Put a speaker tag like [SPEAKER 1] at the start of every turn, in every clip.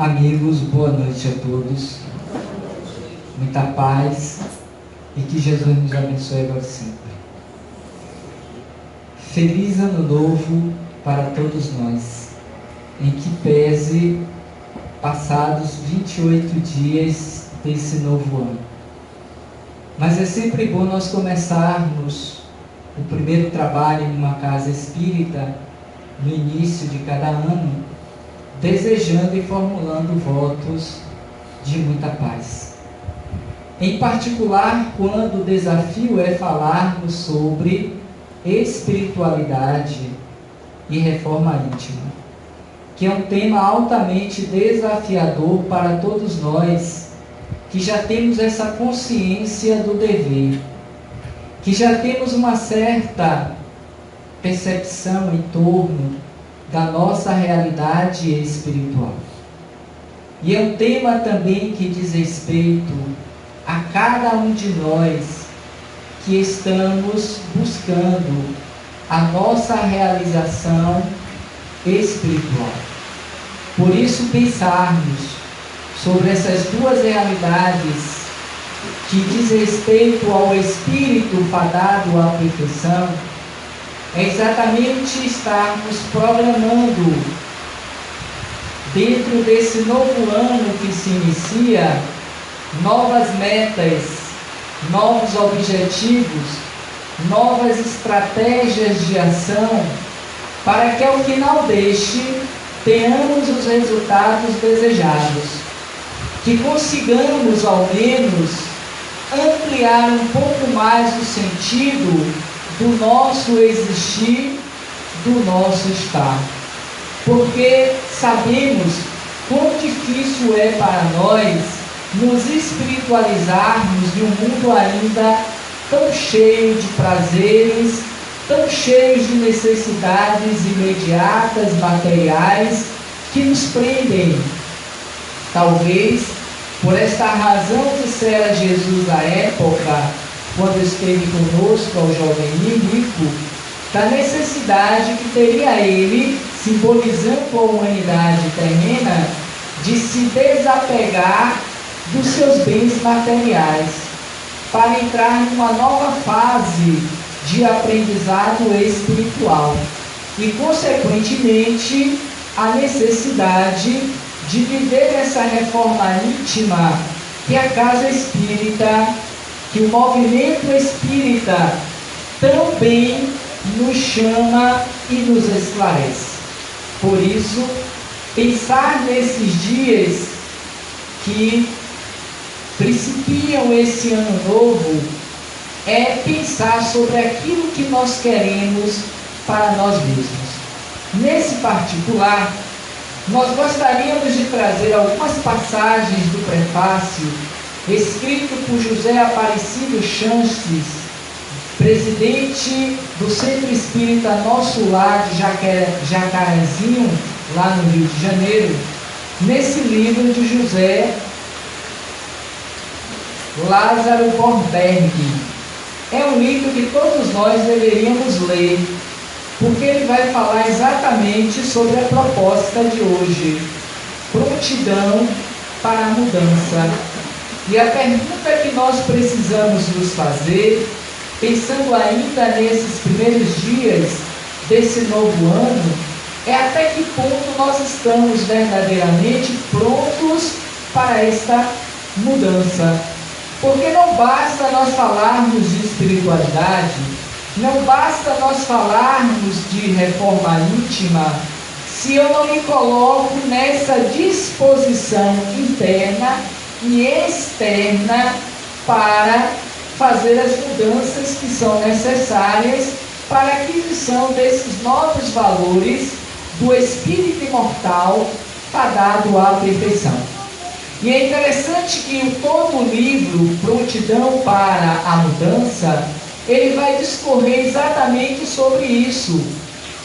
[SPEAKER 1] Amigos, boa noite a todos, muita paz e que Jesus nos abençoe agora sempre. Feliz ano novo para todos nós, em que pese passados 28 dias desse novo ano. Mas é sempre bom nós começarmos o primeiro trabalho em uma casa espírita no início de cada ano, desejando e formulando votos de muita paz. Em particular, quando o desafio é falarmos sobre espiritualidade e reforma íntima, que é um tema altamente desafiador para todos nós, que já temos essa consciência do dever, que já temos uma certa percepção em torno da nossa realidade espiritual. E é um tema também que diz respeito a cada um de nós que estamos buscando a nossa realização espiritual. Por isso, pensarmos sobre essas duas realidades que diz respeito ao espírito fadado à perfeição é exatamente estarmos programando, dentro desse novo ano que se inicia, novas metas, novos objetivos, novas estratégias de ação, para que ao final deste tenhamos os resultados desejados, que consigamos ao menos ampliar um pouco mais o sentido do nosso existir, do nosso estar. Porque sabemos quão difícil é para nós nos espiritualizarmos de um mundo ainda tão cheio de prazeres, tão cheio de necessidades imediatas, materiais, que nos prendem. Talvez, por esta razão dissera Jesus à época, quando esteve conosco ao jovem rico, da necessidade que teria ele, simbolizando a humanidade terrena, de se desapegar dos seus bens materiais, para entrar numa nova fase de aprendizado espiritual e, consequentemente, a necessidade de viver essa reforma íntima que a casa espírita, que o movimento espírita também nos chama e nos esclarece. Por isso, pensar nesses dias que principiam esse ano novo é pensar sobre aquilo que nós queremos para nós mesmos. Nesse particular, nós gostaríamos de trazer algumas passagens do prefácio escrito por José Aparecido Chances, presidente do Centro Espírita Nosso Lar de Jacarezinho, lá no Rio de Janeiro, nesse livro de José Lázaro Borberg. É um livro que todos nós deveríamos ler, porque ele vai falar exatamente sobre a proposta de hoje: prontidão para a mudança. E a pergunta que nós precisamos nos fazer, pensando ainda nesses primeiros dias desse novo ano, é até que ponto nós estamos verdadeiramente prontos para esta mudança. Porque não basta nós falarmos de espiritualidade, não basta nós falarmos de reforma íntima, se eu não me coloco nessa disposição interna e externa para fazer as mudanças que são necessárias para a aquisição desses novos valores do espírito imortal fadado à perfeição. E é interessante que todo o livro Prontidão para a Mudança, ele vai discorrer exatamente sobre isso,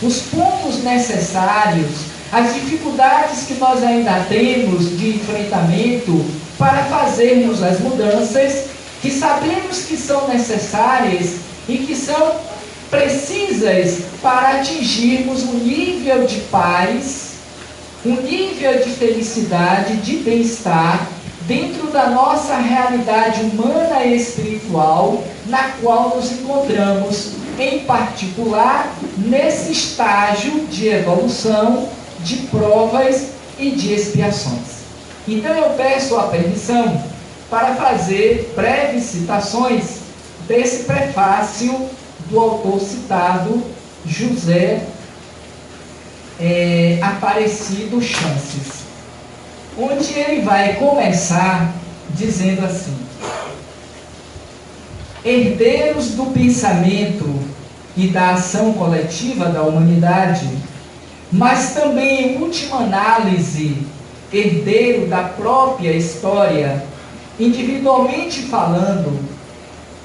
[SPEAKER 1] os pontos necessários, as dificuldades que nós ainda temos de enfrentamento para fazermos as mudanças que sabemos que são necessárias e que são precisas para atingirmos um nível de paz um nível de felicidade, de bem-estar, dentro da nossa realidade humana e espiritual, na qual nos encontramos, em particular, nesse estágio de evolução, de provas e de expiações. Então eu peço a permissão para fazer breves citações desse prefácio do autor citado, José Aparecido Chances, onde ele vai começar dizendo assim: herdeiros do pensamento e da ação coletiva da humanidade, mas também, em última análise, herdeiro da própria história, individualmente falando,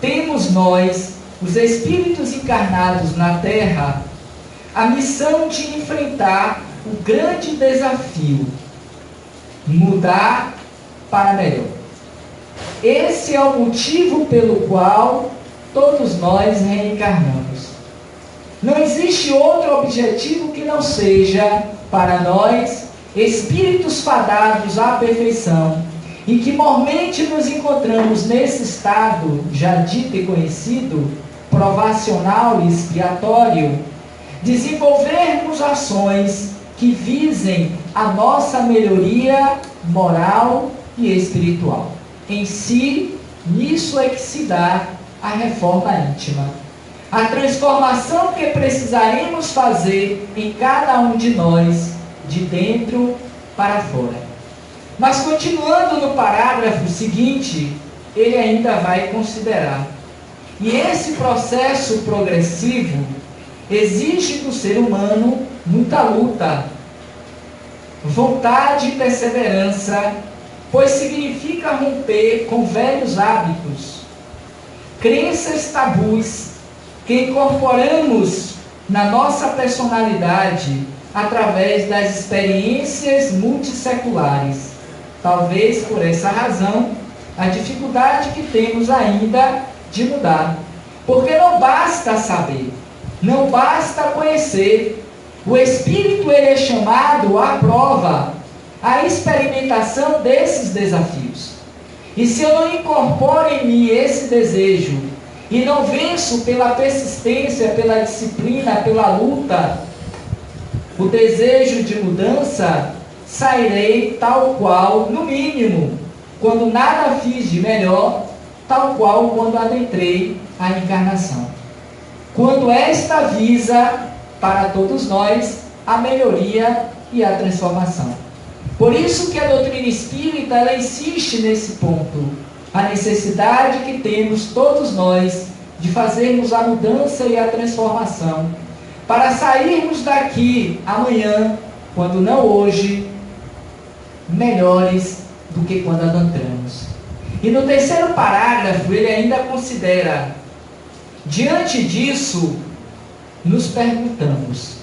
[SPEAKER 1] temos nós, os espíritos encarnados na Terra, a missão de enfrentar o grande desafio: mudar para melhor. Esse é o motivo pelo qual todos nós reencarnamos. Não existe outro objetivo que não seja, para nós, espíritos fadados à perfeição, e que mormente nos encontramos nesse estado, já dito e conhecido, provacional e expiatório, desenvolvermos ações que visem a nossa melhoria moral e espiritual. Em si, nisso é que se dá a reforma íntima. A transformação que precisaremos fazer em cada um de nós, de dentro para fora. Mas continuando no parágrafo seguinte, ele ainda vai considerar: e esse processo progressivo exige do ser humano muita luta, vontade e perseverança, pois significa romper com velhos hábitos, crenças tabus que incorporamos na nossa personalidade através das experiências multisseculares. Talvez por essa razão, a dificuldade que temos ainda de mudar. Porque não basta saber, não basta conhecer. O Espírito, ele é chamado à prova, à experimentação desses desafios. E se eu não incorporo em mim esse desejo, e não venço pela persistência, pela disciplina, pela luta, o desejo de mudança, sairei tal qual, no mínimo, quando nada fiz de melhor, tal qual quando adentrei a encarnação. Quando esta visa, para todos nós, a melhoria e a transformação. Por isso que a doutrina espírita, ela insiste nesse ponto, a necessidade que temos todos nós de fazermos a mudança e a transformação, para sairmos daqui amanhã, quando não hoje, melhores do que quando adentramos. E no terceiro parágrafo ele ainda considera: diante disso, nos perguntamos,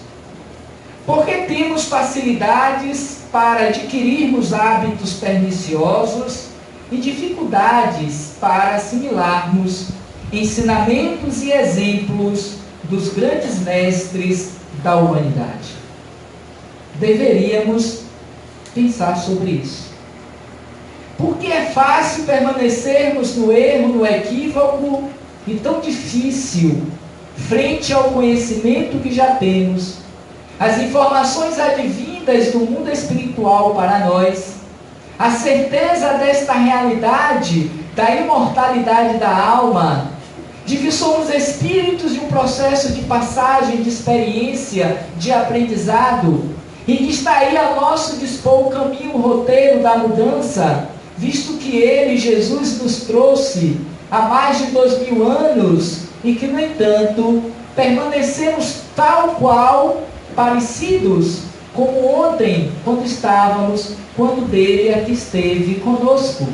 [SPEAKER 1] por que temos facilidades para adquirirmos hábitos perniciosos e dificuldades para assimilarmos ensinamentos e exemplos dos grandes mestres da humanidade? Deveríamos pensar sobre isso. Porque é fácil permanecermos no erro, no equívoco, e tão difícil, frente ao conhecimento que já temos, as informações advindas do mundo espiritual para nós, a certeza desta realidade, da imortalidade da alma, de que somos espíritos de um processo de passagem, de experiência, de aprendizado, e que está aí a nosso dispor o caminho, o roteiro da mudança, visto que Ele, Jesus, nos trouxe há mais de 2000 anos, e que, no entanto, permanecemos tal qual, parecidos como ontem, quando estávamos, quando dele aqui esteve conosco,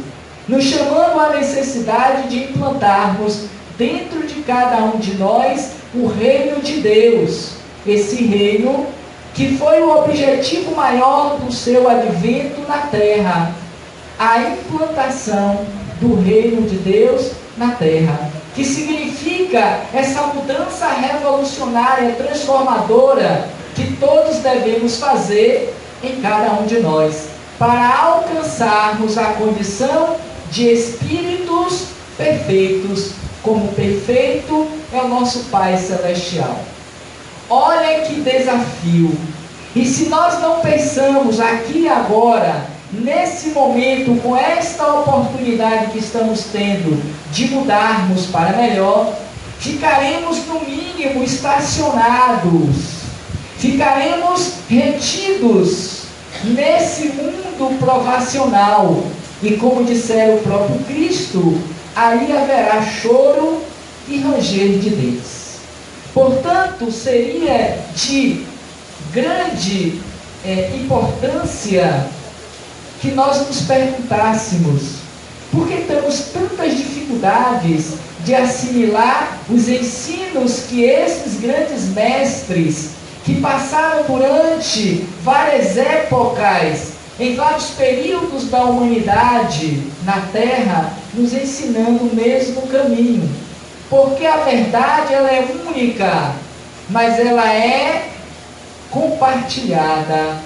[SPEAKER 1] nos chamando à necessidade de implantarmos dentro de cada um de nós o reino de Deus, esse reino que foi o objetivo maior do seu advento na terra, a implantação do reino de Deus na terra, que significa essa mudança revolucionária, transformadora, que todos devemos fazer em cada um de nós, para alcançarmos a condição de espíritos perfeitos, como perfeito é o nosso Pai Celestial. Olha que desafio! E se nós não pensamos aqui e agora, nesse momento, com esta oportunidade que estamos tendo de mudarmos para melhor, ficaremos no mínimo estacionados, ficaremos retidos nesse mundo provacional. E como dissera o próprio Cristo, aí haverá choro e ranger de dentes. Portanto, seria de grande importância que nós nos perguntássemos: por que temos tantas dificuldades de assimilar os ensinos que esses grandes mestres, que passaram durante várias épocas, em vários períodos da humanidade na Terra, nos ensinando o mesmo caminho? Porque a verdade, ela é única, mas ela é compartilhada.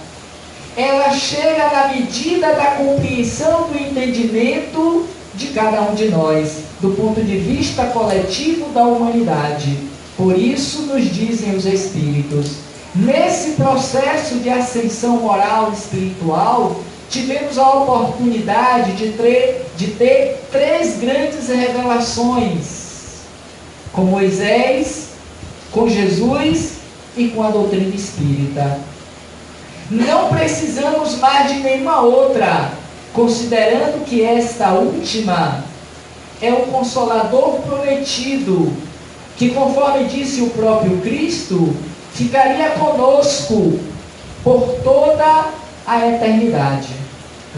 [SPEAKER 1] Ela chega na medida da compreensão do entendimento de cada um de nós, do ponto de vista coletivo da humanidade. Por isso nos dizem os Espíritos, nesse processo de ascensão moral e espiritual, tivemos a oportunidade de ter três grandes revelações, com Moisés, com Jesus e com a doutrina espírita. Não precisamos mais de nenhuma outra, considerando que esta última é o Consolador prometido, que, conforme disse o próprio Cristo, ficaria conosco por toda a eternidade.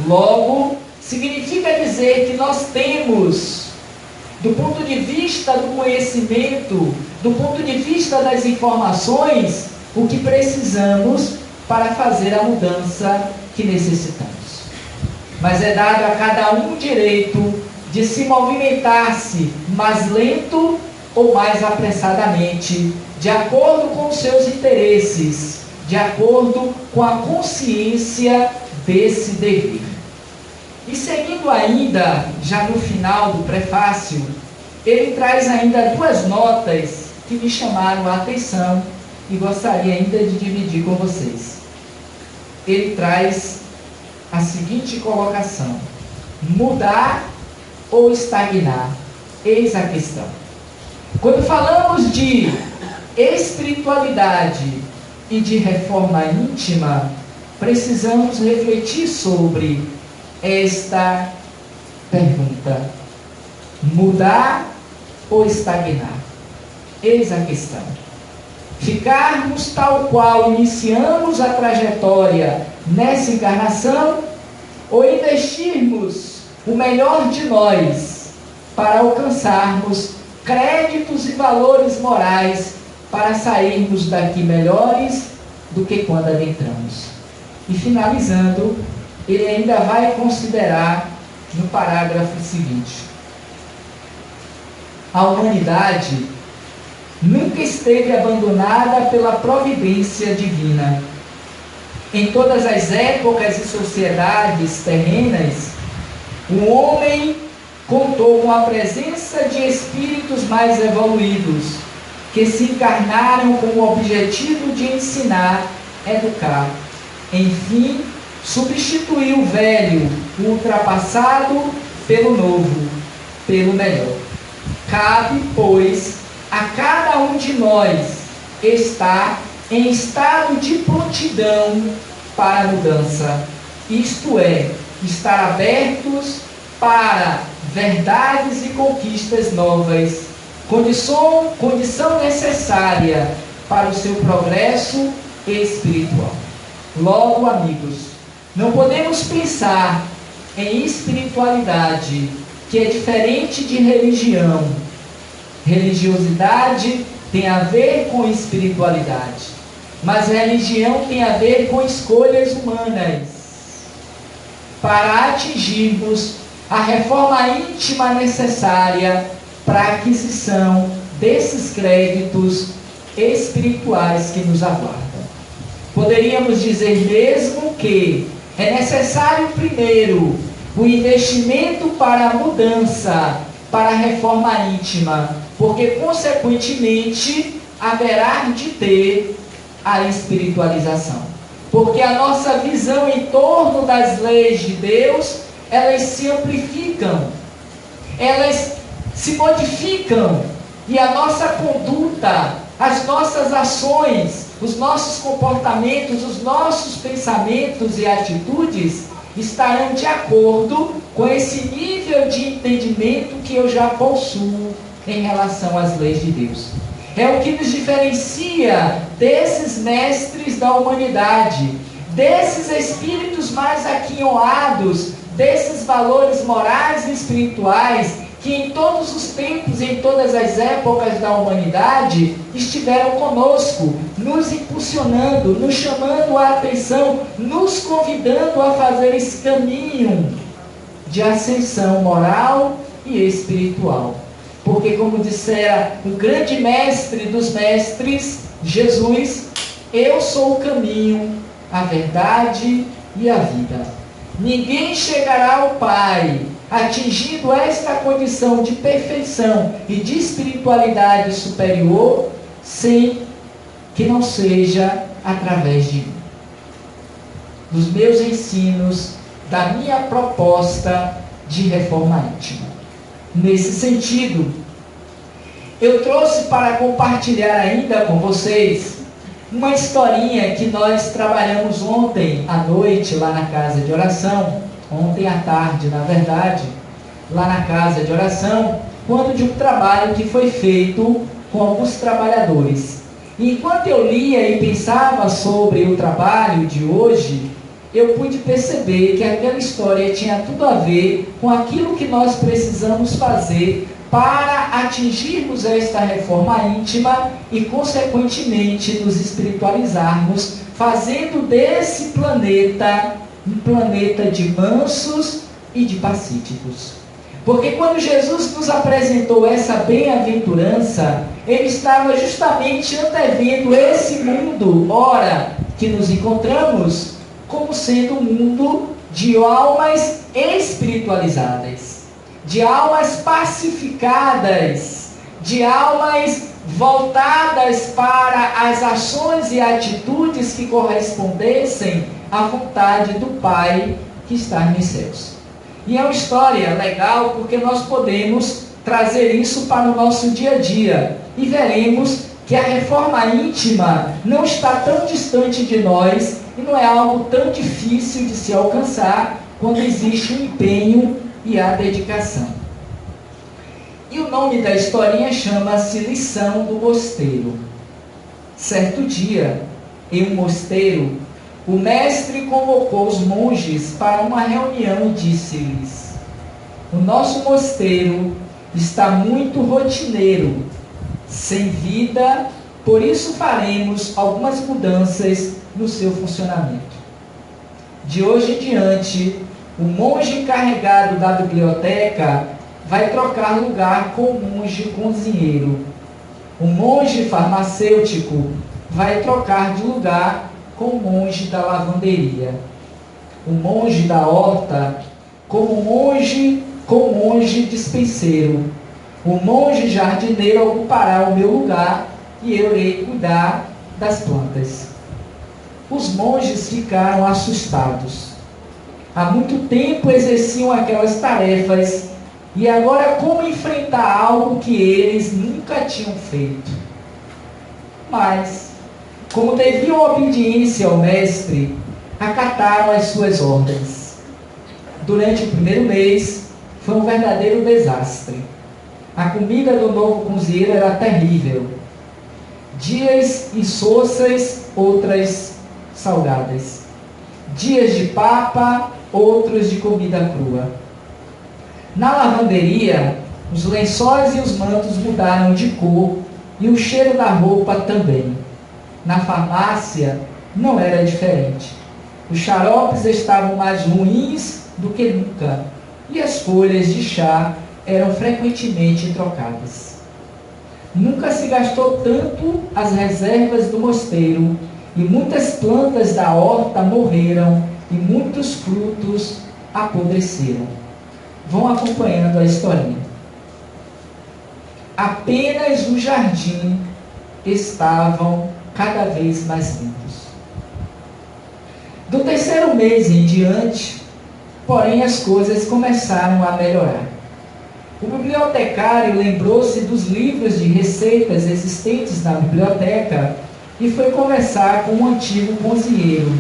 [SPEAKER 1] Logo, significa dizer que nós temos, do ponto de vista do conhecimento, do ponto de vista das informações, o que precisamos para fazer a mudança que necessitamos. Mas é dado a cada um o direito de se movimentar-se mais lento ou mais apressadamente, de acordo com os seus interesses, de acordo com a consciência desse dever. E seguindo ainda, já no final do prefácio, ele traz ainda duas notas que me chamaram a atenção e gostaria ainda de dividir com vocês. Ele traz a seguinte colocação: mudar ou estagnar? Eis a questão. Quando falamos de espiritualidade e de reforma íntima, precisamos refletir sobre esta pergunta: mudar ou estagnar? Eis a questão. Ficarmos tal qual iniciamos a trajetória nessa encarnação, ou investirmos o melhor de nós para alcançarmos créditos e valores morais para sairmos daqui melhores do que quando adentramos. E finalizando, ele ainda vai considerar no parágrafo seguinte: a humanidade nunca esteve abandonada pela providência divina. Em todas as épocas e sociedades terrenas, o homem contou com a presença de espíritos mais evoluídos, que se encarnaram com o objetivo de ensinar, educar. Enfim, substituir o velho, o ultrapassado, pelo novo, pelo melhor. Cabe, pois, a cada um de nós estar em estado de prontidão para a mudança, isto é, estar abertos para verdades e conquistas novas, condição necessária para o seu progresso espiritual. Logo, amigos, não podemos pensar em espiritualidade, que é diferente de religião. Religiosidade tem a ver com espiritualidade, mas religião tem a ver com escolhas humanas para atingirmos a reforma íntima necessária para a aquisição desses créditos espirituais que nos aguardam. Poderíamos dizer mesmo que é necessário primeiro o investimento para a mudança, para a reforma íntima, porque consequentemente haverá de ter a espiritualização. Porque a nossa visão em torno das leis de Deus, elas se amplificam, elas se modificam, e a nossa conduta, as nossas ações, os nossos comportamentos, os nossos pensamentos e atitudes estarão de acordo com esse nível de entendimento que eu já possuo em relação às leis de Deus. É o que nos diferencia desses mestres da humanidade, desses espíritos mais aquinhoados, desses valores morais e espirituais que em todos os tempos, em todas as épocas da humanidade, estiveram conosco, nos impulsionando, nos chamando a atenção, nos convidando a fazer esse caminho de ascensão moral e espiritual. Porque, como dissera o grande mestre dos mestres, Jesus, eu sou o caminho, a verdade e a vida. Ninguém chegará ao Pai atingindo esta condição de perfeição e de espiritualidade superior, sem que não seja através de mim, dos meus ensinos, da minha proposta de reforma íntima. Nesse sentido, eu trouxe para compartilhar ainda com vocês uma historinha que nós trabalhamos ontem à noite lá na casa de oração, ontem à tarde, na verdade, lá na casa de oração, quando de um trabalho que foi feito com alguns trabalhadores. E enquanto eu lia e pensava sobre o trabalho de hoje, eu pude perceber que aquela história tinha tudo a ver com aquilo que nós precisamos fazer para atingirmos esta reforma íntima e, consequentemente, nos espiritualizarmos, fazendo desse planeta um planeta de mansos e de pacíficos. Porque quando Jesus nos apresentou essa bem-aventurança, Ele estava justamente antevendo esse mundo, ora, que nos encontramos, como sendo um mundo de almas espiritualizadas, de almas pacificadas, de almas voltadas para as ações e atitudes que correspondessem à vontade do Pai que está nos céus. E é uma história legal porque nós podemos trazer isso para o nosso dia a dia e veremos que a reforma íntima não está tão distante de nós e não é algo tão difícil de se alcançar quando existe o empenho e a dedicação. E o nome da historinha chama-se Lição do Mosteiro. Certo dia, em um mosteiro, o mestre convocou os monges para uma reunião e disse-lhes: o nosso mosteiro está muito rotineiro, sem vida, por isso faremos algumas mudanças no seu funcionamento. De hoje em diante, o monge encarregado da biblioteca vai trocar lugar com o monge cozinheiro. O monge farmacêutico vai trocar de lugar com o monge da lavanderia. O monge da horta com o monge dispenseiro. O monge jardineiro ocupará o meu lugar e eu irei cuidar das plantas. Os monges ficaram assustados. Há muito tempo exerciam aquelas tarefas e agora como enfrentar algo que eles nunca tinham feito? Mas, como deviam obediência ao mestre, acataram as suas ordens. Durante o primeiro mês, foi um verdadeiro desastre. A comida do novo cozinheiro era terrível. Dias insossas, outras salgadas. Dias de papa, outros de comida crua. Na lavanderia, os lençóis e os mantos mudaram de cor e o cheiro da roupa também. Na farmácia, não era diferente. Os xaropes estavam mais ruins do que nunca e as folhas de chá eram frequentemente trocadas. Nunca se gastou tanto as reservas do mosteiro e muitas plantas da horta morreram, e muitos frutos apodreceram. Vão acompanhando a historinha. Apenas o jardim estavam cada vez mais limpos. Do terceiro mês em diante, porém, as coisas começaram a melhorar. O bibliotecário lembrou-se dos livros de receitas existentes na biblioteca e foi conversar com um antigo cozinheiro,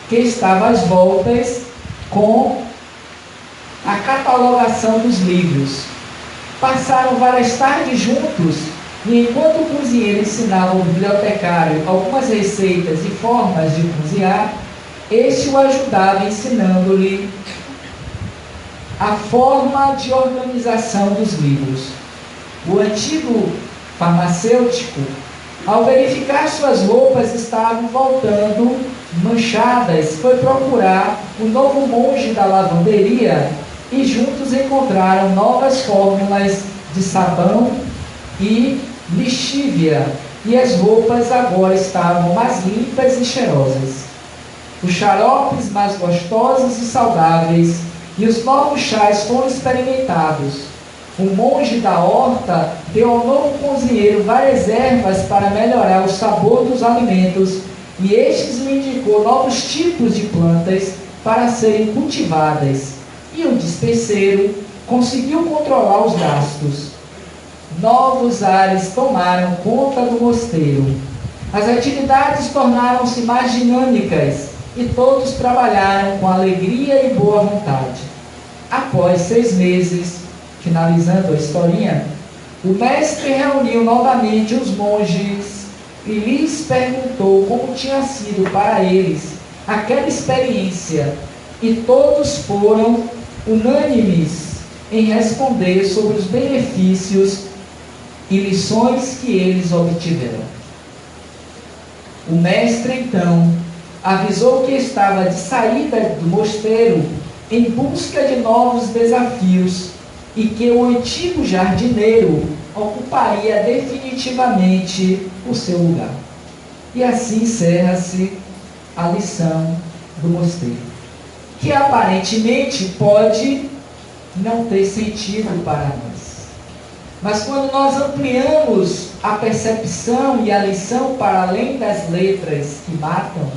[SPEAKER 1] que estava às voltas com a catalogação dos livros. Passaram várias tardes juntos, e enquanto o cozinheiro ensinava ao bibliotecário algumas receitas e formas de cozinhar, este o ajudava ensinando-lhe a forma de organização dos livros. O antigo farmacêutico, ao verificar suas roupas estavam voltando manchadas, foi procurar o novo monge da lavanderia e juntos encontraram novas fórmulas de sabão e lixívia, e as roupas agora estavam mais limpas e cheirosas. Os xaropes mais gostosos e saudáveis e os novos chás foram experimentados. O monge da horta deu ao novo cozinheiro várias ervas para melhorar o sabor dos alimentos, e estes lhe indicou novos tipos de plantas para serem cultivadas. E o despenseiro conseguiu controlar os gastos. Novos ares tomaram conta do mosteiro. As atividades tornaram-se mais dinâmicas e todos trabalharam com alegria e boa vontade. Após 6 meses, finalizando a historinha, o mestre reuniu novamente os monges e lhes perguntou como tinha sido para eles aquela experiência, e todos foram unânimes em responder sobre os benefícios e lições que eles obtiveram. O mestre então avisou que estava de saída do mosteiro em busca de novos desafios e que o antigo jardineiro ocuparia definitivamente o seu lugar. E assim encerra-se a lição do mosteiro, que aparentemente pode não ter sentido para nós. Mas quando nós ampliamos a percepção e a lição para além das letras que matam,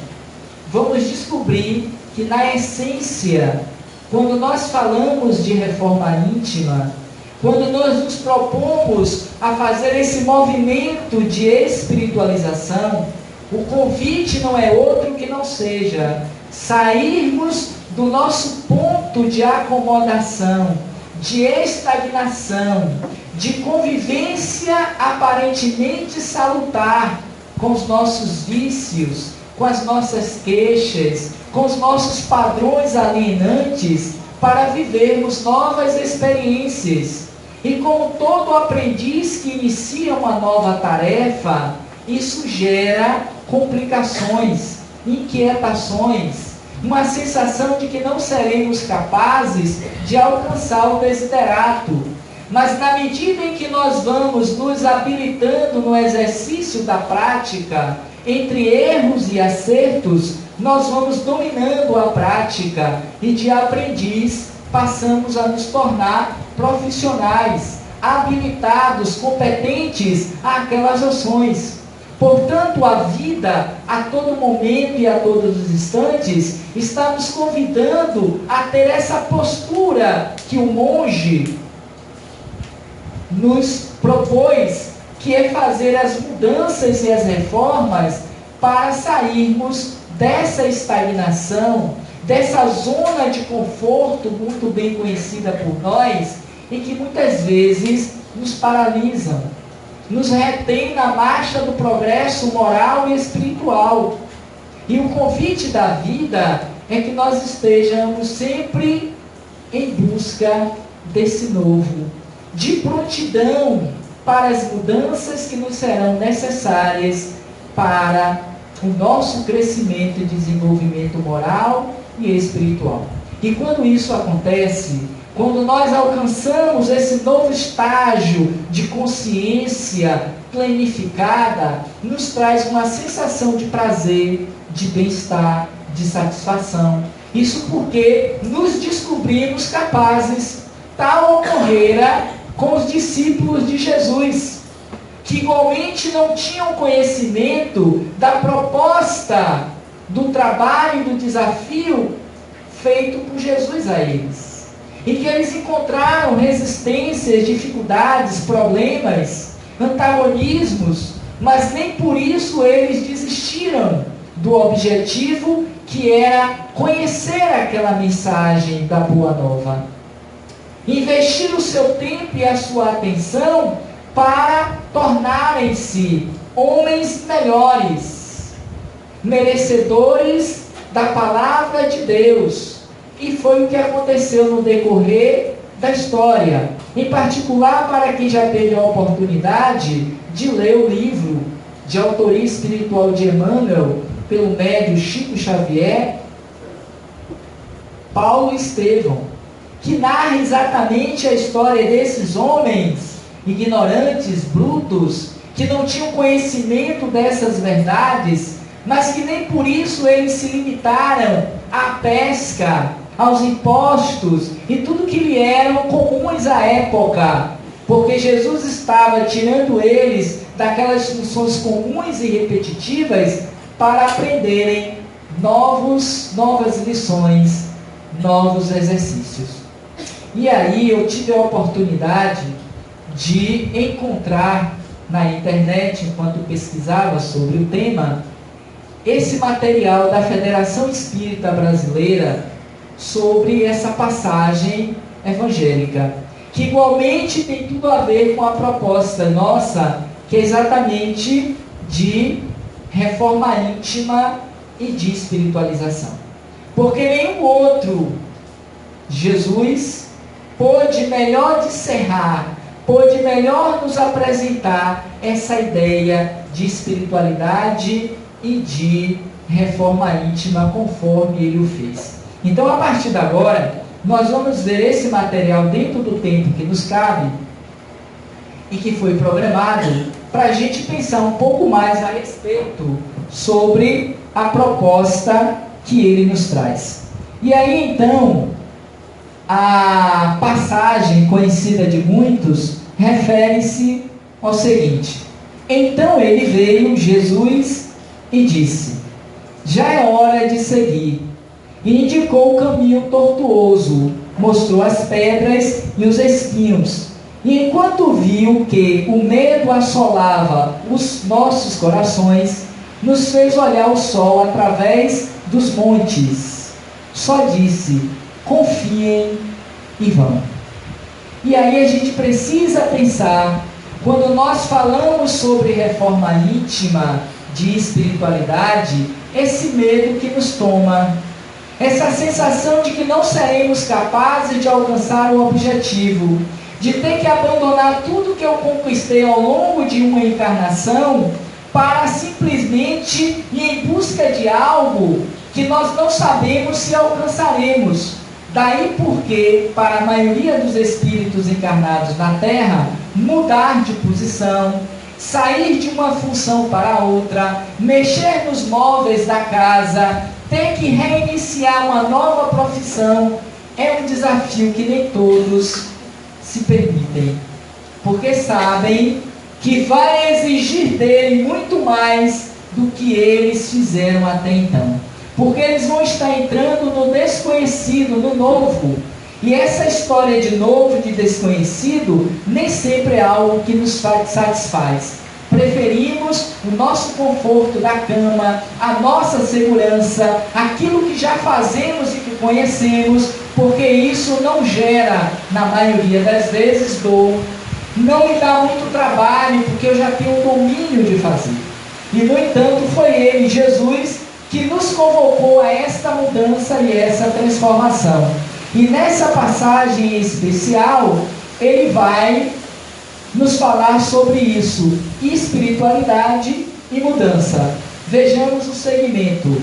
[SPEAKER 1] vamos descobrir que na essência, quando nós falamos de reforma íntima, quando nós nos propomos a fazer esse movimento de espiritualização, o convite não é outro que não seja sairmos do nosso ponto de acomodação, de estagnação, de convivência aparentemente salutar com os nossos vícios, com as nossas queixas, com os nossos padrões alienantes, para vivermos novas experiências. E como todo aprendiz que inicia uma nova tarefa, isso gera complicações, inquietações, uma sensação de que não seremos capazes de alcançar o desiderato. Mas na medida em que nós vamos nos habilitando no exercício da prática, entre erros e acertos, nós vamos dominando a prática e de aprendiz passamos a nos tornar profissionais, habilitados, competentes àquelas ações. Portanto, a vida, a todo momento e a todos os instantes, está nos convidando a ter essa postura que o monge nos propôs, que é fazer as mudanças e as reformas para sairmos dessa estagnação, dessa zona de conforto muito bem conhecida por nós e que muitas vezes nos paralisam, nos retém na marcha do progresso moral e espiritual. E o convite da vida é que nós estejamos sempre em busca desse novo, de prontidão para as mudanças que nos serão necessárias para o nosso crescimento e desenvolvimento moral e espiritual. E quando isso acontece, quando nós alcançamos esse novo estágio de consciência planificada, nos traz uma sensação de prazer, de bem-estar, de satisfação. Isso porque nos descobrimos capazes. Tal ocorrera com os discípulos de Jesus, que igualmente não tinham conhecimento da proposta, do trabalho, do desafio feito por Jesus a eles. E que eles encontraram resistências, dificuldades, problemas, antagonismos, mas nem por isso eles desistiram do objetivo, que era conhecer aquela mensagem da Boa Nova. Investir o seu tempo e a sua atenção para tornarem-se homens melhores, merecedores da palavra de Deus. E foi o que aconteceu no decorrer da história. Em particular, para quem já teve a oportunidade de ler o livro de autoria espiritual de Emmanuel, pelo médium Chico Xavier, Paulo e Estevão, que narra exatamente a história desses homens ignorantes, brutos, que não tinham conhecimento dessas verdades, mas que nem por isso eles se limitaram à pesca, aos impostos e tudo que lhe eram comuns à época, porque Jesus estava tirando eles daquelas funções comuns e repetitivas para aprenderem novas lições, novos exercícios. E aí eu tive a oportunidade de encontrar na internet, enquanto pesquisava sobre o tema, esse material da Federação Espírita Brasileira sobre essa passagem evangélica, que igualmente tem tudo a ver com a proposta nossa, que é exatamente de reforma íntima e de espiritualização. Porque nenhum outro Jesus pôde melhor discernar, pôde melhor nos apresentar essa ideia de espiritualidade e de reforma íntima conforme ele o fez. Então, a partir de agora, nós vamos ver esse material dentro do tempo que nos cabe e que foi programado para a gente pensar um pouco mais a respeito sobre a proposta que ele nos traz. E aí, então, a passagem conhecida de muitos refere-se ao seguinte: então ele veio, Jesus, e disse: já é hora de seguir. E indicou o caminho tortuoso, mostrou as pedras e os espinhos. E enquanto viu que o medo assolava os nossos corações, nos fez olhar o sol através dos montes. Só disse: confiem e vão. E aí a gente precisa pensar, quando nós falamos sobre reforma íntima, de espiritualidade, esse medo que nos toma, essa sensação de que não seremos capazes de alcançar o objetivo, de ter que abandonar tudo que eu conquistei ao longo de uma encarnação para simplesmente ir em busca de algo que nós não sabemos se alcançaremos. Daí porque, para a maioria dos espíritos encarnados na Terra, mudar de posição, sair de uma função para outra, mexer nos móveis da casa, ter que reiniciar uma nova profissão, é um desafio que nem todos se permitem, porque sabem que vai exigir dele muito mais do que eles fizeram até então, porque eles vão estar entrando no desconhecido, no novo, e essa história de novo, de desconhecido, nem sempre é algo que nos satisfaz. Preferimos o nosso conforto da cama, a nossa segurança, aquilo que já fazemos e que conhecemos, porque isso não gera, na maioria das vezes, dor, não me dá muito trabalho, porque eu já tenho o domínio de fazer. E, no entanto, foi ele, Jesus, que nos convocou a esta mudança e essa transformação. E nessa passagem especial, ele vai nos falar sobre isso, espiritualidade e mudança. Vejamos o segmento.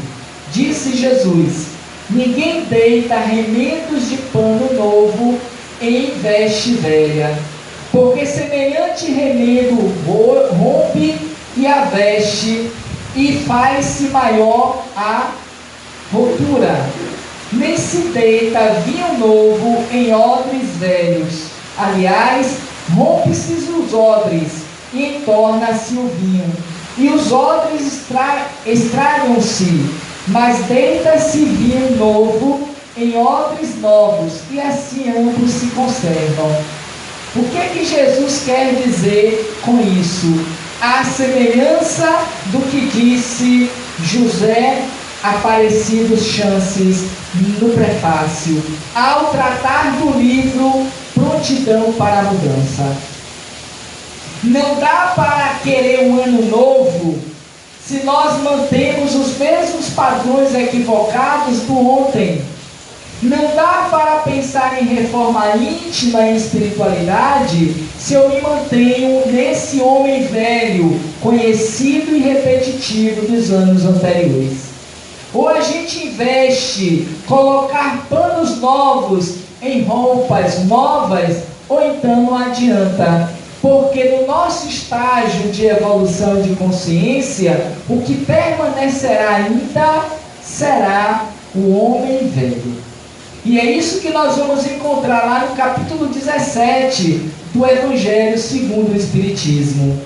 [SPEAKER 1] Disse Jesus: ninguém deita remendos de pano novo em veste velha, porque semelhante remendo rompe e a veste, e faz-se maior a rotura. Nem se deita vinho novo em odres velhos. Aliás, rompe-se os odres e entorna-se o vinho. E os odres estragam-se, mas deita-se vinho novo em odres novos, e assim ambos se conservam. O que Jesus quer dizer com isso? A semelhança do que disse José Aparecido Chances no prefácio, ao tratar do livro Prontidão para a Mudança. Não dá para querer um ano novo se nós mantemos os mesmos padrões equivocados do ontem. Não dá para pensar em reforma íntima e espiritualidade se eu me mantenho nesse homem velho, conhecido e repetitivo dos anos anteriores. Ou a gente investe colocar panos novos em roupas novas, ou então não adianta, porque no nosso estágio de evolução de consciência, o que permanecerá ainda será o homem velho. E é isso que nós vamos encontrar lá no capítulo 17 do Evangelho segundo o Espiritismo.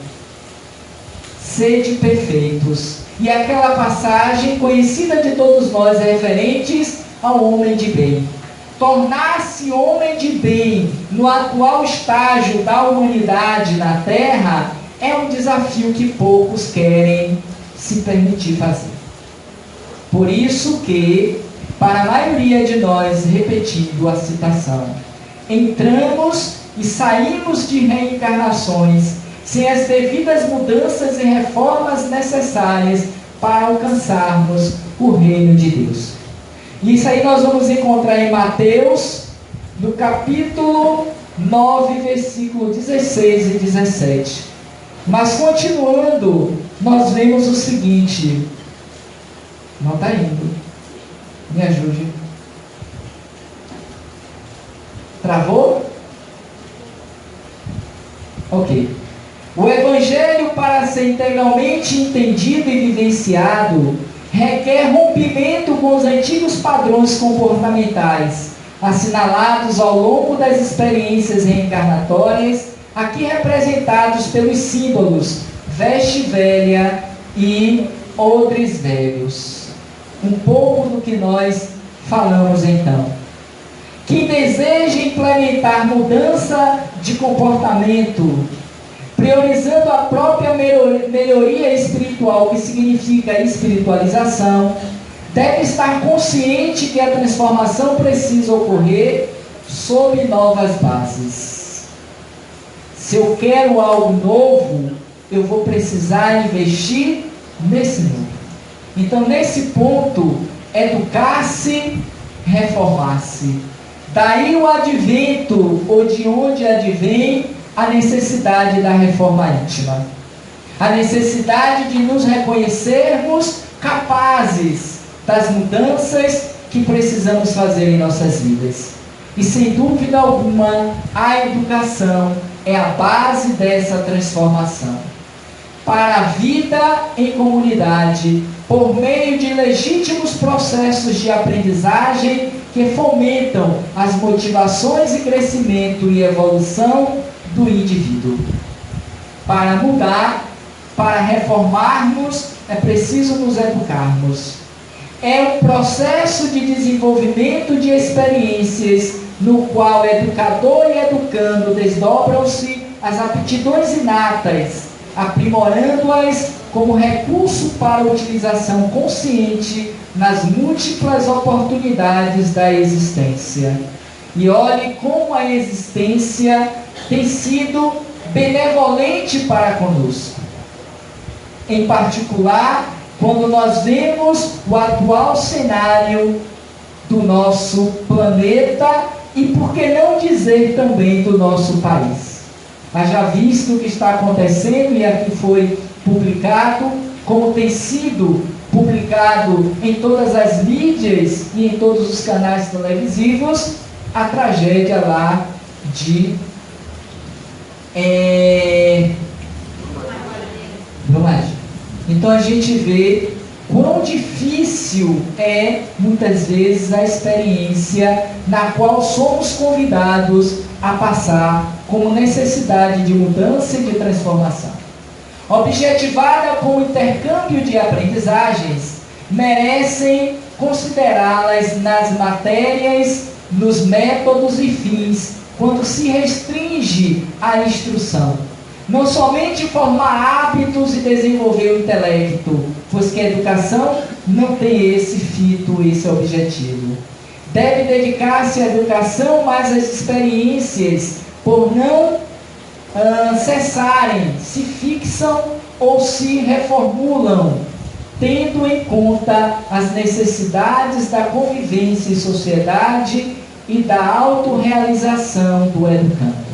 [SPEAKER 1] Sede perfeitos. E aquela passagem conhecida de todos nós, referentes ao homem de bem. Tornar-se homem de bem no atual estágio da humanidade na Terra é um desafio que poucos querem se permitir fazer. Por isso que, para a maioria de nós, repetindo a citação, entramos e saímos de reencarnações sem as devidas mudanças e reformas necessárias para alcançarmos o reino de Deus. Isso aí nós vamos encontrar em Mateus, no capítulo 9, versículo 16 e 17. Mas continuando, nós vemos o seguinte. Não está indo. Me ajude. Travou? Ok. O Evangelho, para ser integralmente entendido e vivenciado, requer rompimento com os antigos padrões comportamentais, assinalados ao longo das experiências reencarnatórias, aqui representados pelos símbolos veste velha e odres velhos. Um pouco do que nós falamos então. Quem deseja implementar mudança de comportamento, priorizando a própria melhoria espiritual, que significa espiritualização, deve estar consciente que a transformação precisa ocorrer sob novas bases. Se eu quero algo novo, eu vou precisar investir nesse novo. Então, nesse ponto, educar-se, reformar-se. Daí o advento, ou de onde advém a necessidade da reforma íntima. A necessidade de nos reconhecermos capazes das mudanças que precisamos fazer em nossas vidas. E sem dúvida alguma, a educação é a base dessa transformação. Para a vida em comunidade, por meio de legítimos processos de aprendizagem que fomentam as motivações e crescimento e evolução do indivíduo. Para mudar, para reformarmos, é preciso nos educarmos. É um processo de desenvolvimento de experiências no qual educador e educando desdobram-se as aptidões inatas, aprimorando-as como recurso para a utilização consciente nas múltiplas oportunidades da existência. E olhe como a existência tem sido benevolente para conosco. Em particular, quando nós vemos o atual cenário do nosso planeta e, por que não dizer, também do nosso país. Haja visto o que está acontecendo, e aqui foi publicado, como tem sido publicado em todas as mídias e em todos os canais televisivos, a tragédia lá de Vamos. Então a gente vê quão difícil é, muitas vezes, a experiência na qual somos convidados a passar como necessidade de mudança e de transformação. Objetivada como intercâmbio de aprendizagens, merecem considerá-las nas matérias, nos métodos e fins, quando se restringe à instrução. Não somente formar hábitos e desenvolver o intelecto, pois que a educação não tem esse fito, esse objetivo. Deve dedicar-se à educação, mas as experiências, por não cessarem, se fixam ou se reformulam, tendo em conta as necessidades da convivência em sociedade e da autorrealização do educando.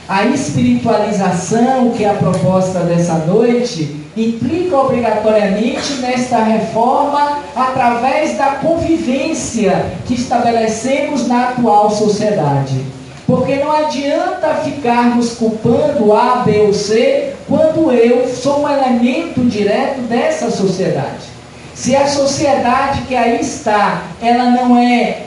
[SPEAKER 1] A espiritualização, que é a proposta dessa noite, implica obrigatoriamente nesta reforma através da convivência que estabelecemos na atual sociedade. Porque não adianta ficarmos culpando A, B ou C, quando eu sou um elemento direto dessa sociedade. Se a sociedade que aí está, ela não é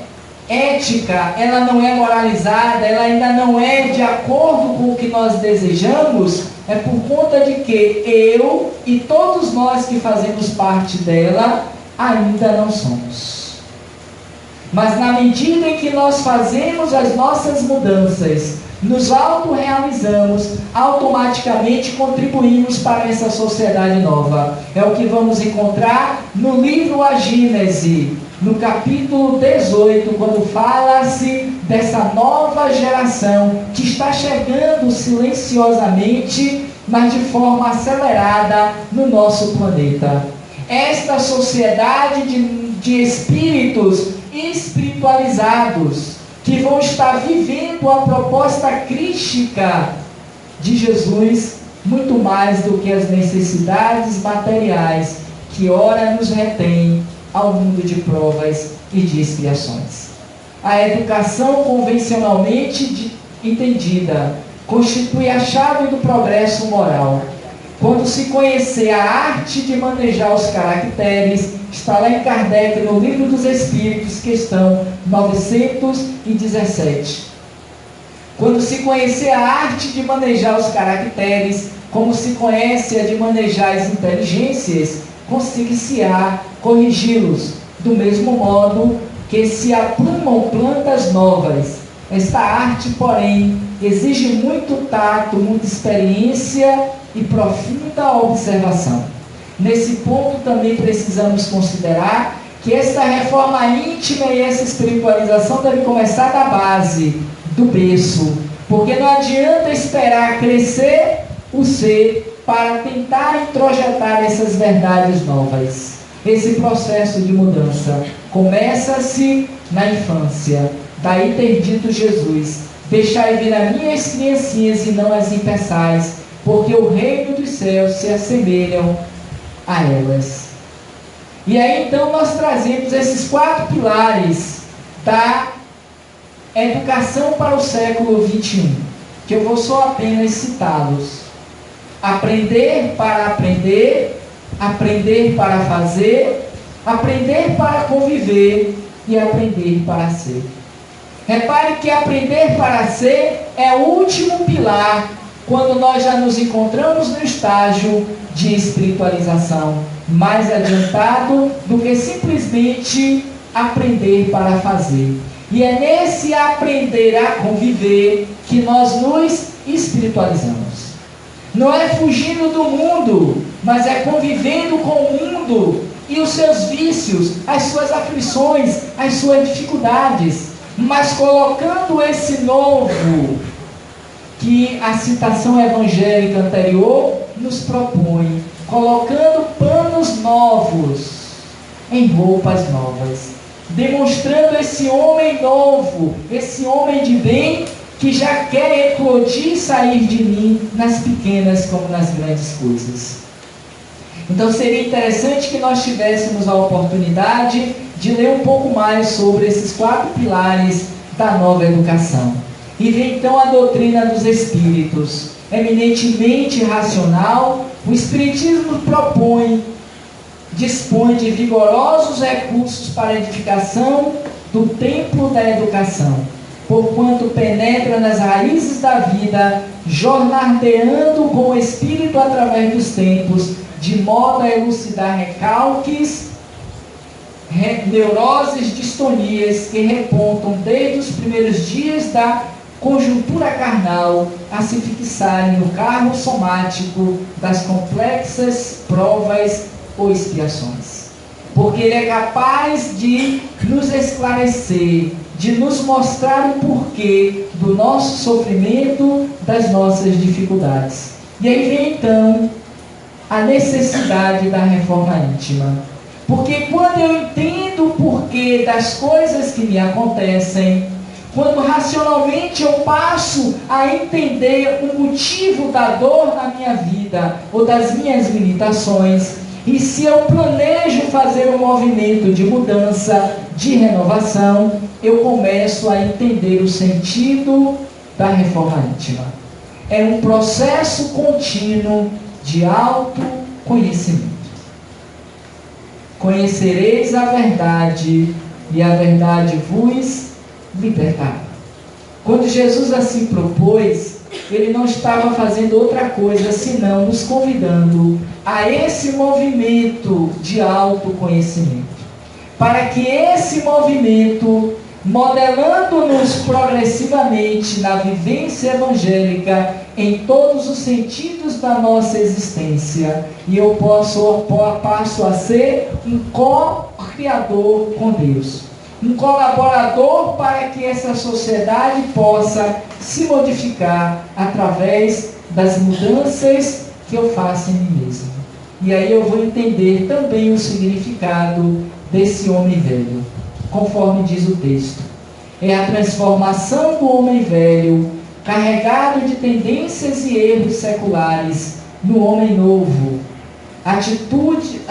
[SPEAKER 1] ética, ela não é moralizada, ela ainda não é de acordo com o que nós desejamos, é por conta de que eu e todos nós que fazemos parte dela ainda não somos. Mas na medida em que nós fazemos as nossas mudanças, nos autorrealizamos, automaticamente contribuímos para essa sociedade nova. É o que vamos encontrar no livro A Gênese, no capítulo 18, quando fala-se dessa nova geração que está chegando silenciosamente, mas de forma acelerada no nosso planeta. Esta sociedade de espíritos espiritualizados, que vão estar vivendo a proposta crística de Jesus, muito mais do que as necessidades materiais que ora nos retém ao mundo de provas e de expiações. A educação convencionalmente entendida constitui a chave do progresso moral. Quando se conhecer a arte de manejar os caracteres, está lá em Kardec, no Livro dos Espíritos, questão 917. Quando se conhecer a arte de manejar os caracteres, como se conhece a de manejar as inteligências, consiga-se-á corrigi-los, do mesmo modo que se aprumam plantas novas. Esta arte, porém, exige muito tato, muita experiência e profunda observação. Nesse ponto também precisamos considerar que esta reforma íntima e essa espiritualização deve começar da base, do berço, porque não adianta esperar crescer o ser para tentar introjetar essas verdades novas. Esse processo de mudança começa-se na infância. Daí ter dito Jesus: deixai vir a mim as criancinhas e não as impeçais, porque o reino dos céus se assemelham a elas. E aí então nós trazemos esses 4 pilares da educação para o século XXI, que eu vou só apenas citá-los. Aprender para aprender, aprender para fazer, aprender para conviver e aprender para ser. Repare que aprender para ser é o último pilar quando nós já nos encontramos no estágio de espiritualização, mais adiantado do que simplesmente aprender para fazer. E é nesse aprender a conviver que nós nos espiritualizamos. Não é fugindo do mundo, mas é convivendo com o mundo e os seus vícios, as suas aflições, as suas dificuldades, mas colocando esse novo que a citação evangélica anterior nos propõe, colocando panos novos em roupas novas, demonstrando esse homem novo, esse homem de bem que já quer eclodir e sair de mim nas pequenas como nas grandes coisas. Então seria interessante que nós tivéssemos a oportunidade de ler um pouco mais sobre esses 4 pilares da nova educação. E ver então a doutrina dos espíritos, eminentemente racional, O Espiritismo dispõe de vigorosos recursos para a edificação do templo da educação, porquanto penetra nas raízes da vida, jornadeando com o espírito através dos tempos, de modo a elucidar recalques, neuroses, distonias que repontam desde os primeiros dias da conjuntura carnal a se fixarem no carro somático das complexas provas ou expiações. Porque ele é capaz de nos esclarecer, de nos mostrar o porquê do nosso sofrimento, das nossas dificuldades. E aí vem então a necessidade da reforma íntima. Porque quando eu entendo o porquê das coisas que me acontecem, quando racionalmente eu passo a entender o motivo da dor na minha vida ou das minhas limitações, e se eu planejo fazer um movimento de mudança, de renovação, eu começo a entender o sentido da reforma íntima. É um processo contínuo de autoconhecimento. Conhecereis a verdade, e a verdade vos libertará. Quando Jesus assim propôs, ele não estava fazendo outra coisa senão nos convidando a esse movimento de autoconhecimento. Para que esse movimento, modelando-nos progressivamente na vivência evangélica em todos os sentidos da nossa existência, e eu passo a ser um co-criador com Deus, um colaborador para que essa sociedade possa se modificar através das mudanças que eu faço em mim mesmo. E aí eu vou entender também o significado desse homem velho, conforme diz o texto. É a transformação do homem velho, carregado de tendências e erros seculares, no homem novo, atuante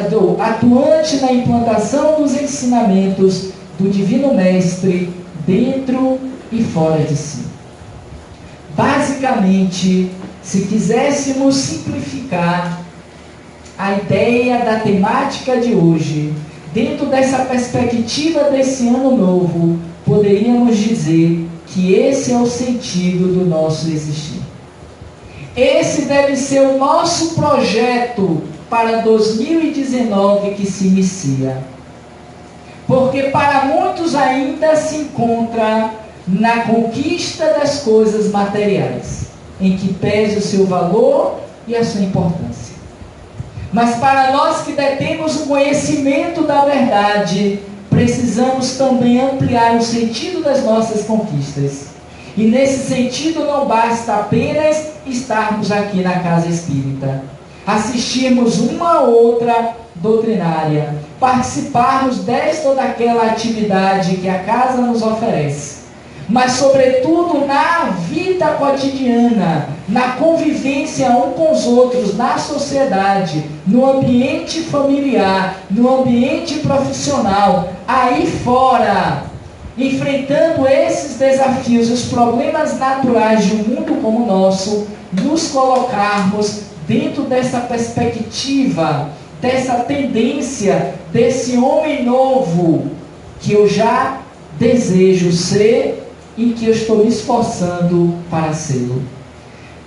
[SPEAKER 1] na implantação dos ensinamentos do Divino Mestre dentro e fora de si. Basicamente, se quiséssemos simplificar a ideia da temática de hoje, dentro dessa perspectiva desse ano novo, poderíamos dizer que esse é o sentido do nosso existir. Esse deve ser o nosso projeto para 2019 que se inicia. Porque para muitos ainda se encontra na conquista das coisas materiais, em que pese o seu valor e a sua importância. Mas para nós que detemos o conhecimento da verdade, precisamos também ampliar o sentido das nossas conquistas. E nesse sentido não basta apenas estarmos aqui na casa espírita, assistirmos uma ou outra doutrinária, participarmos desta ou daquela atividade que a casa nos oferece, mas sobretudo na vida cotidiana, na convivência um com os outros, na sociedade, no ambiente familiar, no ambiente profissional, aí fora, enfrentando esses desafios, os problemas naturais de um mundo como o nosso, nos colocarmos dentro dessa perspectiva, dessa tendência, desse homem novo que eu já desejo ser e que eu estou me esforçando para ser.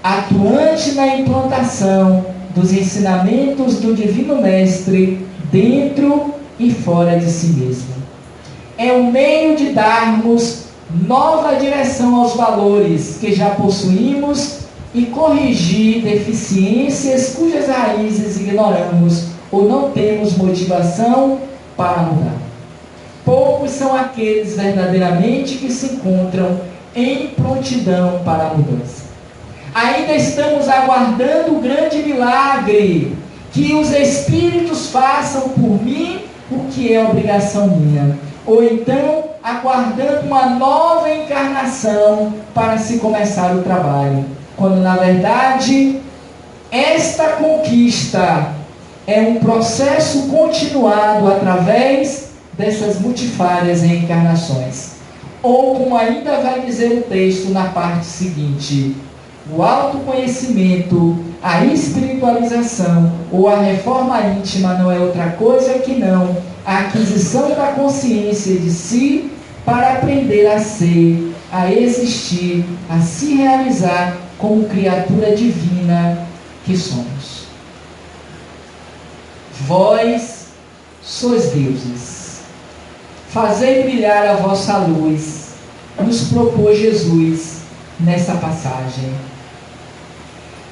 [SPEAKER 1] Atuante na implantação dos ensinamentos do Divino Mestre dentro e fora de si mesmo. É um meio de darmos nova direção aos valores que já possuímos e corrigir deficiências cujas raízes ignoramos ou não temos motivação para mudar. Poucos são aqueles verdadeiramente que se encontram em prontidão para a mudança. Ainda estamos aguardando o grande milagre, que os Espíritos façam por mim o que é obrigação minha. Ou então, aguardando uma nova encarnação para se começar o trabalho. Quando, na verdade, esta conquista é um processo continuado através dessas multifárias reencarnações. Ou, como ainda vai dizer o texto na parte seguinte, o autoconhecimento, a espiritualização ou a reforma íntima não é outra coisa que não a aquisição da consciência de si para aprender a ser, a existir, a se realizar como criatura divina que somos. Vós sois deuses, fazei brilhar a vossa luz, nos propôs Jesus nessa passagem.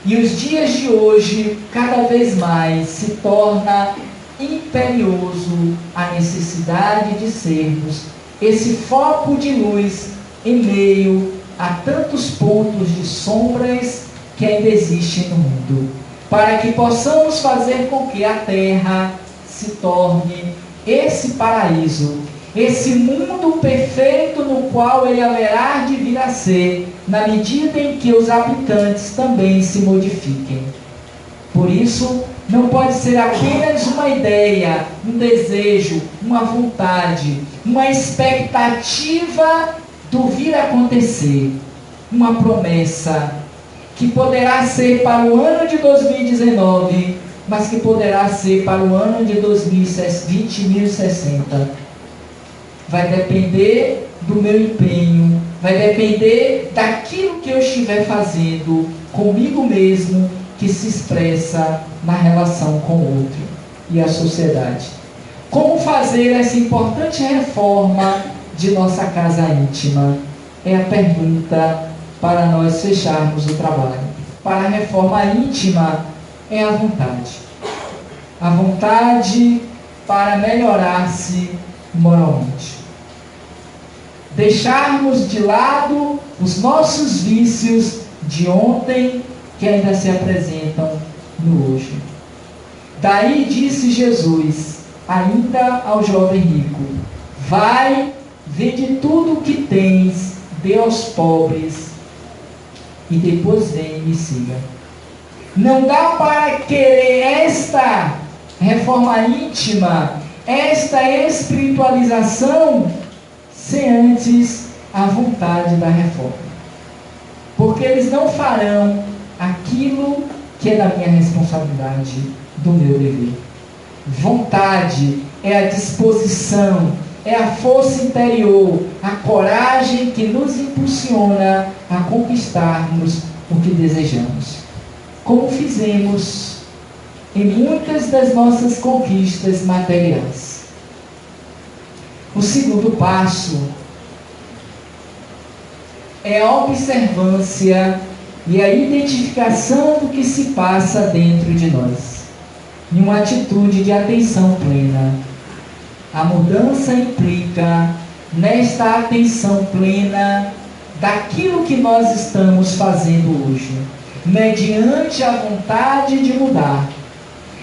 [SPEAKER 1] E os dias de hoje, cada vez mais, se torna imperioso a necessidade de sermos esse foco de luz em meio a tantos pontos de sombras que ainda existem no mundo, para que possamos fazer com que a Terra se torne esse paraíso, esse mundo perfeito no qual ele haverá de vir a ser, na medida em que os habitantes também se modifiquem. Por isso, não pode ser apenas uma ideia, um desejo, uma vontade, uma expectativa do vir a acontecer, uma promessa que poderá ser para o ano de 2019, mas que poderá ser para o ano de 2060. Vai depender do meu empenho, vai depender daquilo que eu estiver fazendo comigo mesmo, que se expressa na relação com o outro e a sociedade. Como fazer essa importante reforma de nossa casa íntima? É a pergunta para nós fecharmos o trabalho. Para a reforma íntima é a vontade. A vontade para melhorar-se moralmente. Deixarmos de lado os nossos vícios de ontem que ainda se apresentam no hoje. Daí disse Jesus, ainda ao jovem rico: vai, vende tudo o que tens, dê aos pobres, e depois vem e me siga. Não dá para querer esta reforma íntima, esta espiritualização, sem antes a vontade da reforma. Porque eles não farão aquilo que é da minha responsabilidade, do meu dever. Vontade é a disposição, é a força interior, a coragem que nos impulsiona a conquistarmos o que desejamos. Como fizemos em muitas das nossas conquistas materiais. O segundo passo é a observância e a identificação do que se passa dentro de nós, em uma atitude de atenção plena. A mudança implica nesta atenção plena daquilo que nós estamos fazendo hoje, mediante a vontade de mudar.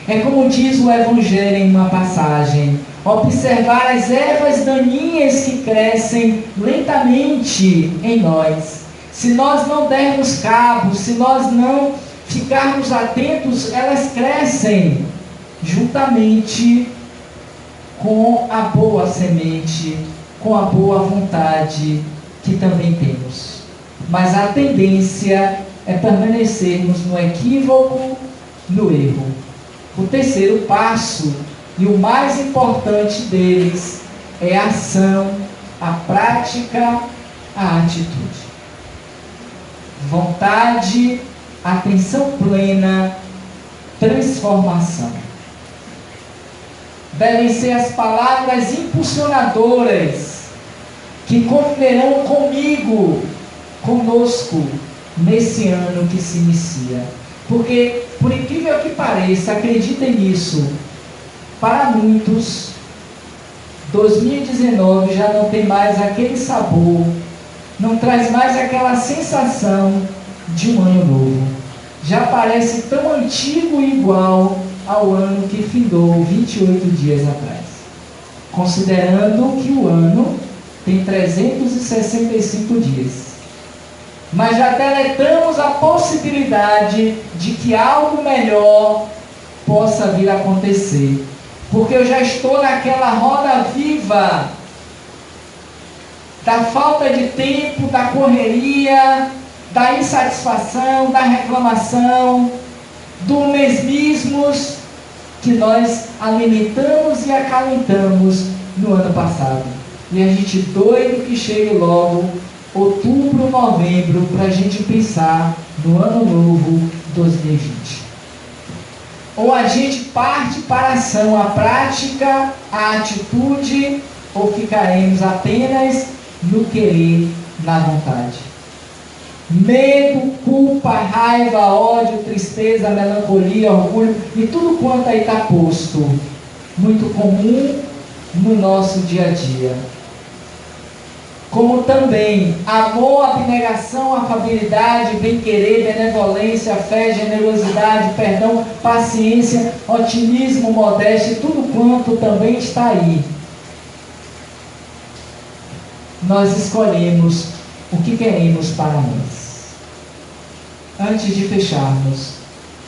[SPEAKER 1] É como diz o Evangelho em uma passagem: observar as ervas daninhas que crescem lentamente em nós. Se nós não dermos cabo, se nós não ficarmos atentos, elas crescem juntamente com a boa semente, com a boa vontade que também temos. Mas a tendência é permanecermos no equívoco, no erro. O terceiro passo, e o mais importante deles, é a ação, a prática, a atitude. Vontade, atenção plena, transformação. Devem ser as palavras impulsionadoras que conviverão conosco, nesse ano que se inicia. Porque, por incrível que pareça, acreditem nisso, para muitos, 2019 já não tem mais aquele sabor, não traz mais aquela sensação de um ano novo. Já parece tão antigo e igual ao ano que findou 28 dias atrás. Considerando que o ano tem 365 dias. Mas já deletamos a possibilidade de que algo melhor possa vir a acontecer. Porque eu já estou naquela roda viva da falta de tempo, da correria, da insatisfação, da reclamação, do mesmismos que nós alimentamos e acalentamos no ano passado. E a gente doido que chegue logo outubro, novembro, para a gente pensar no ano novo 2020. Ou a gente parte para a ação, a prática, a atitude, ou ficaremos apenas no querer, na vontade. Medo, culpa, raiva, ódio, tristeza, melancolia, orgulho e tudo quanto aí está posto. Muito comum no nosso dia a dia. Como também amor, abnegação, afabilidade, bem-querer, benevolência, fé, generosidade, perdão, paciência, otimismo, modéstia, tudo quanto também está aí. Nós escolhemos o que queremos para nós. Antes de fecharmos,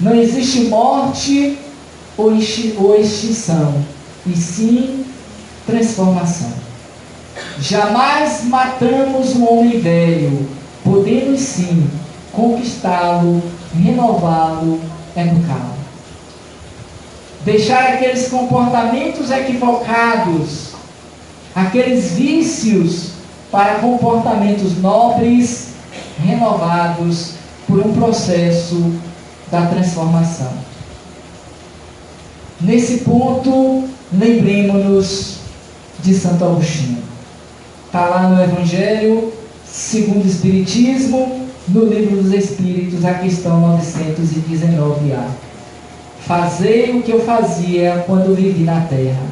[SPEAKER 1] não existe morte ou extinção, e sim transformação. Jamais matamos um homem velho, podemos sim conquistá-lo, renová-lo, educá-lo. Deixar aqueles comportamentos equivocados, aqueles vícios, para comportamentos nobres, renovados por um processo da transformação. Nesse ponto, lembremos-nos de Santo Agostinho. Está lá no Evangelho segundo o Espiritismo, no Livro dos Espíritos, a questão 919A. Fazei o que eu fazia quando vivi na terra.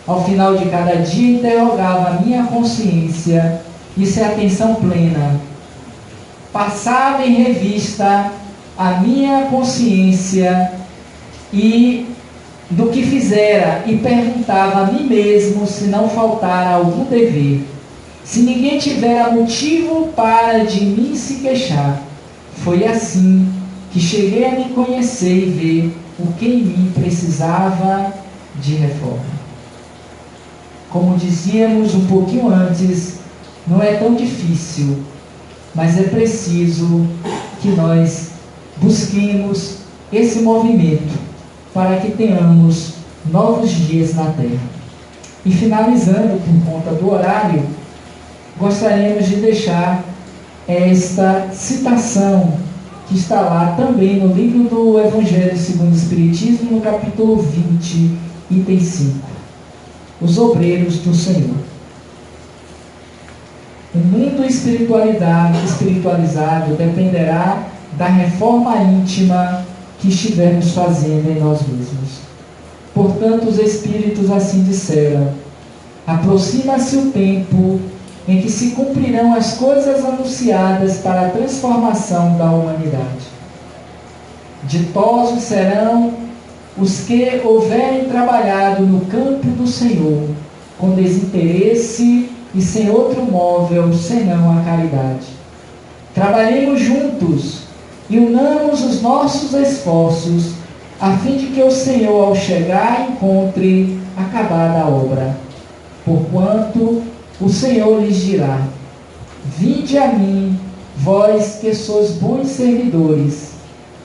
[SPEAKER 1] Ao final de cada dia interrogava a minha consciência, isso é atenção plena. Passava em revista a minha consciência e do que fizera e perguntava a mim mesmo se não faltara algum dever. Se ninguém tivera motivo para de mim se queixar. Foi assim que cheguei a me conhecer e ver o que em mim precisava de reforma. Como dizíamos um pouquinho antes, não é tão difícil, mas é preciso que nós busquemos esse movimento para que tenhamos novos dias na Terra. E finalizando, por conta do horário, gostaríamos de deixar esta citação que está lá também no livro do Evangelho segundo o Espiritismo, no capítulo 20, item 5. Os obreiros do Senhor. O mundo espiritualizado dependerá da reforma íntima que estivermos fazendo em nós mesmos. Portanto, os Espíritos assim disseram: aproxima-se o tempo em que se cumprirão as coisas anunciadas para a transformação da humanidade. Ditosos serão os que houverem trabalhado no campo do Senhor, com desinteresse e sem outro móvel senão a caridade. Trabalhemos juntos e unamos os nossos esforços, a fim de que o Senhor, ao chegar, encontre acabada a obra. Porquanto o Senhor lhes dirá: vinde a mim, vós que sois bons servidores,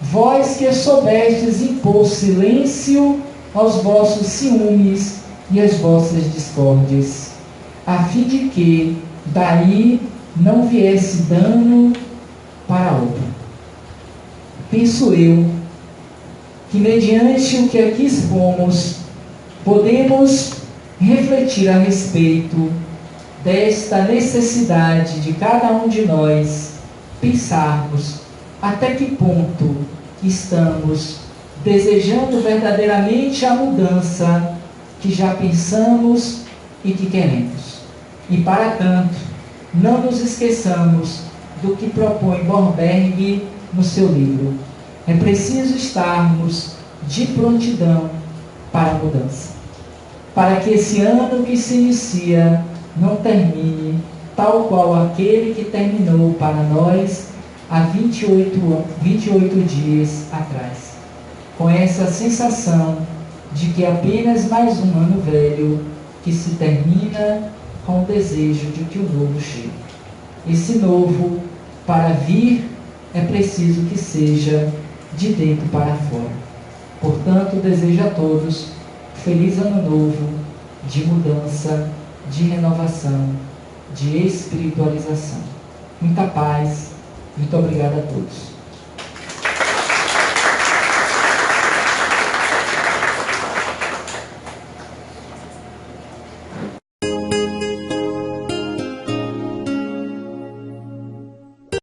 [SPEAKER 1] vós que soubestes impor silêncio aos vossos ciúmes e às vossas discórdias, a fim de que daí não viesse dano para a obra. Penso eu que, mediante o que aqui expomos, podemos refletir a respeito desta necessidade de cada um de nós pensarmos até que ponto estamos desejando verdadeiramente a mudança que já pensamos e que queremos. E para tanto, não nos esqueçamos do que propõe Borberg no seu livro. É preciso estarmos de prontidão para a mudança, para que esse ano que se inicia não termine tal qual aquele que terminou para nós há 28 dias atrás, com essa sensação de que é apenas mais um ano velho que se termina, com o desejo de que o novo chegue. Esse novo para vir é preciso que seja de dentro para fora. Portanto, desejo a todos feliz ano novo, de mudança, de renovação, de espiritualização. Muita paz, muito obrigado a todos.